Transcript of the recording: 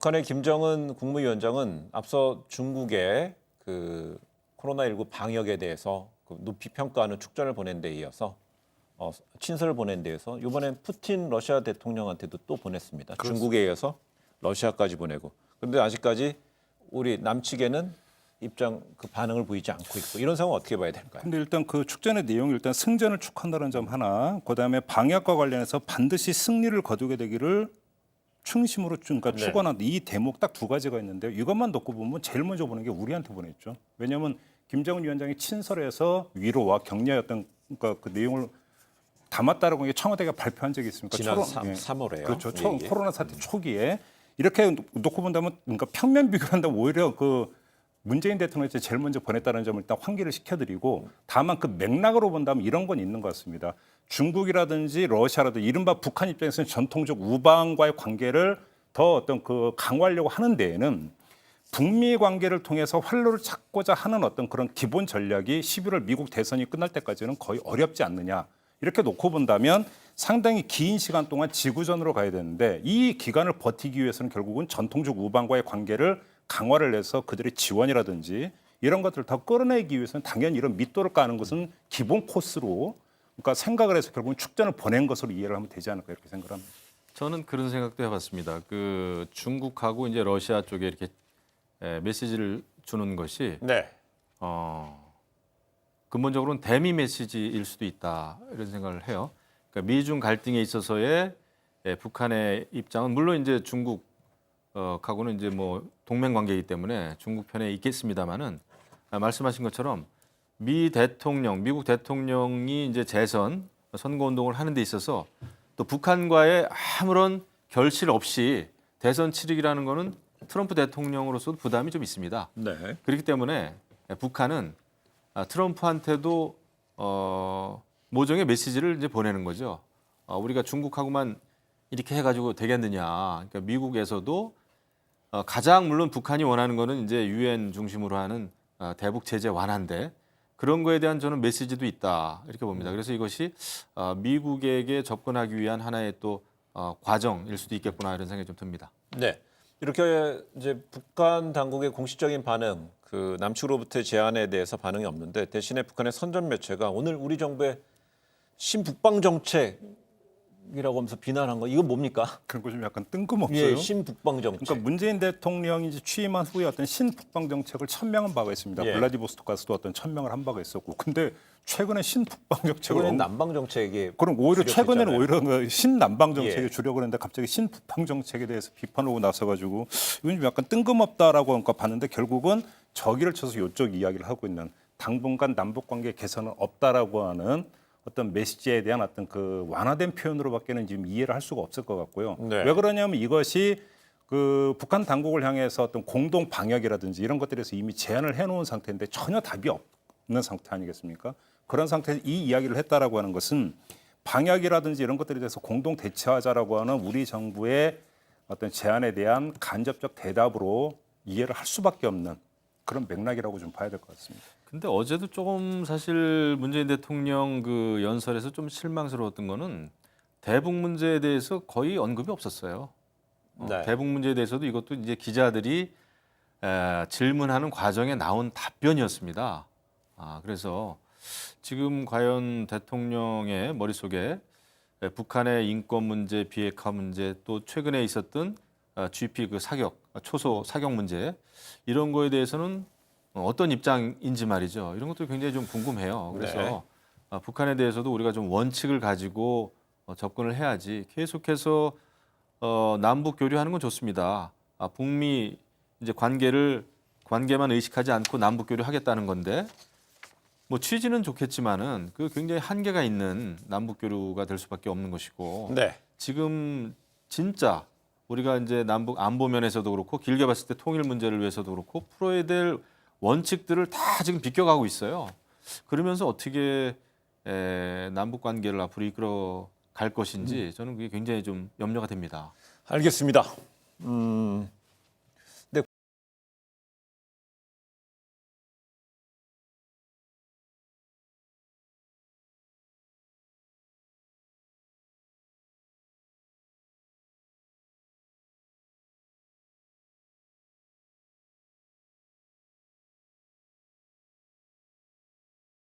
북한의 김정은 국무위원장은 앞서 중국의 그 코로나19 방역에 대해서 높이 평가하는 축전을 보낸 데 이어서 친서를 보낸 데 이어서 이번엔 푸틴 러시아 대통령한테도 또 보냈습니다. 그렇습니다. 중국에 이어서 러시아까지 보내고. 그런데 아직까지 우리 남측에는 반응을 보이지 않고 있고, 이런 상황 어떻게 봐야 될까요? 근데 일단 그 축전의 내용이 일단 승전을 축한다는 점 하나, 그다음에 방역과 관련해서 반드시 승리를 거두게 되기를 충심으로 그러니까 네. 축원한다. 이 대목 딱 두 가지가 있는데요. 이것만 놓고 보면 제일 먼저 보는 게 우리한테 보냈죠. 왜냐하면 김정은 위원장이 친설에서 위로와 격려였던 그러니까 그 내용을 담았다라고 이게 청와대가 발표한 적이 있습니까? 지난 3월에요. 그렇죠. 예. 코로나 사태 초기에 이렇게 놓고 본다면 그러니까 평면 비교를 한다면 오히려 그 문재인 대통령이 제일 먼저 보냈다는 점을 일단 환기를 시켜드리고, 다만 그 맥락으로 본다면 이런 건 있는 것 같습니다. 중국이라든지 러시아라든지 이른바 북한 입장에서는 전통적 우방과의 관계를 더 어떤 그 강화하려고 하는 데에는 북미 관계를 통해서 활로를 찾고자 하는 어떤 그런 기본 전략이 11월 미국 대선이 끝날 때까지는 거의 어렵지 않느냐. 이렇게 놓고 본다면 상당히 긴 시간 동안 지구전으로 가야 되는데, 이 기간을 버티기 위해서는 결국은 전통적 우방과의 관계를 강화를 해서 그들의 지원이라든지 이런 것들을 더 끌어내기 위해서는 당연히 이런 밑도를 까는 것은 기본 코스로, 그러니까 생각을 해서 결국은 축전을 보낸 것으로 이해를 하면 되지 않을까 이렇게 생각을 합니다. 저는 그런 생각도 해봤습니다. 그 중국하고 이제 러시아 쪽에 이렇게 메시지를 주는 것이 네. 근본적으로는 대미 메시지일 수도 있다, 이런 생각을 해요. 그러니까 미중 갈등에 있어서의 북한의 입장은 물론 이제 중국하고는 이제 뭐 동맹 관계이기 때문에 중국 편에 있겠습니다만은, 말씀하신 것처럼 미국 대통령이 이제 선거 운동을 하는 데 있어서 또 북한과의 아무런 결실 없이 대선 치르기라는 거는 트럼프 대통령으로서도 부담이 좀 있습니다. 네. 그렇기 때문에 북한은 트럼프한테도 모종의 메시지를 이제 보내는 거죠. 우리가 중국하고만 이렇게 해가지고 되겠느냐. 그러니까 미국에서도 가장 물론 북한이 원하는 거는 이제 유엔 중심으로 하는 대북 제재 완화인데, 그런 거에 대한 저는 메시지도 있다, 이렇게 봅니다. 그래서 이것이 미국에게 접근하기 위한 하나의 또 과정일 수도 있겠구나, 이런 생각이 좀 듭니다. 네. 이렇게 이제 북한 당국의 공식적인 반응, 그 남측으로부터의 제안에 대해서 반응이 없는데, 대신에 북한의 선전 매체가 오늘 우리 정부의 신북방 정책이라고 하면서 비난한 거, 이건 뭡니까? 그런 거 좀 약간 뜬금없어요. 예, 신북방 정책. 그러니까 문재인 대통령이 이제 취임한 후에 어떤 신북방 정책을 천명한 바가 있습니다. 예. 블라디보스토크 가서도 어떤 천명을 한 바가 있었고, 근데 최근에 신북방 정책을 최근엔 남방 정책이 그럼 오히려 최근에는 오히려 그 신남방 정책에 예. 주려고 했는데 갑자기 신북방 정책에 대해서 비판을 하고 나서가지고 이건 좀 약간 뜬금없다라고 그러니까 봤는데, 결국은 저기를 쳐서 이쪽 이야기를 하고 있는, 당분간 남북 관계 개선은 없다라고 하는 어떤 메시지에 대한 어떤 그 완화된 표현으로밖에는 지금 이해를 할 수가 없을 것 같고요. 네. 왜 그러냐면 이것이 그 북한 당국을 향해서 어떤 공동 방역이라든지 이런 것들에서 이미 제안을 해놓은 상태인데 전혀 답이 없는 상태 아니겠습니까? 그런 상태에서 이 이야기를 했다라고 하는 것은 방역이라든지 이런 것들에 대해서 공동 대처하자라고 하는 우리 정부의 어떤 제안에 대한 간접적 대답으로 이해를 할 수밖에 없는 그런 맥락이라고 좀 봐야 될 것 같습니다. 근데 어제도 조금 사실 문재인 대통령 그 연설에서 좀 실망스러웠던 거는 대북 문제에 대해서 거의 언급이 없었어요. 네. 대북 문제에 대해서도 이것도 이제 기자들이 질문하는 과정에 나온 답변이었습니다. 그래서 지금 과연 대통령의 머릿속에 북한의 인권 문제, 비핵화 문제, 또 최근에 있었던 GP 그 초소 사격 문제, 이런 거에 대해서는 어떤 입장인지 말이죠. 이런 것도 굉장히 좀 궁금해요. 그래서 북한에 대해서도 우리가 좀 원칙을 가지고 접근을 해야지, 계속해서 남북 교류하는 건 좋습니다. 북미 이제 관계만 의식하지 않고 남북 교류하겠다는 건데, 뭐 취지는 좋겠지만은 그 굉장히 한계가 있는 남북 교류가 될 수밖에 없는 것이고, 네. 지금 진짜 우리가 이제 남북 안보 면에서도 그렇고 길게 봤을 때 통일 문제를 위해서도 그렇고 풀어야 될 원칙들을 다 지금 비껴가고 있어요. 그러면서 어떻게 남북 관계를 앞으로 이끌어 갈 것인지 저는 그게 굉장히 좀 염려가 됩니다. 알겠습니다.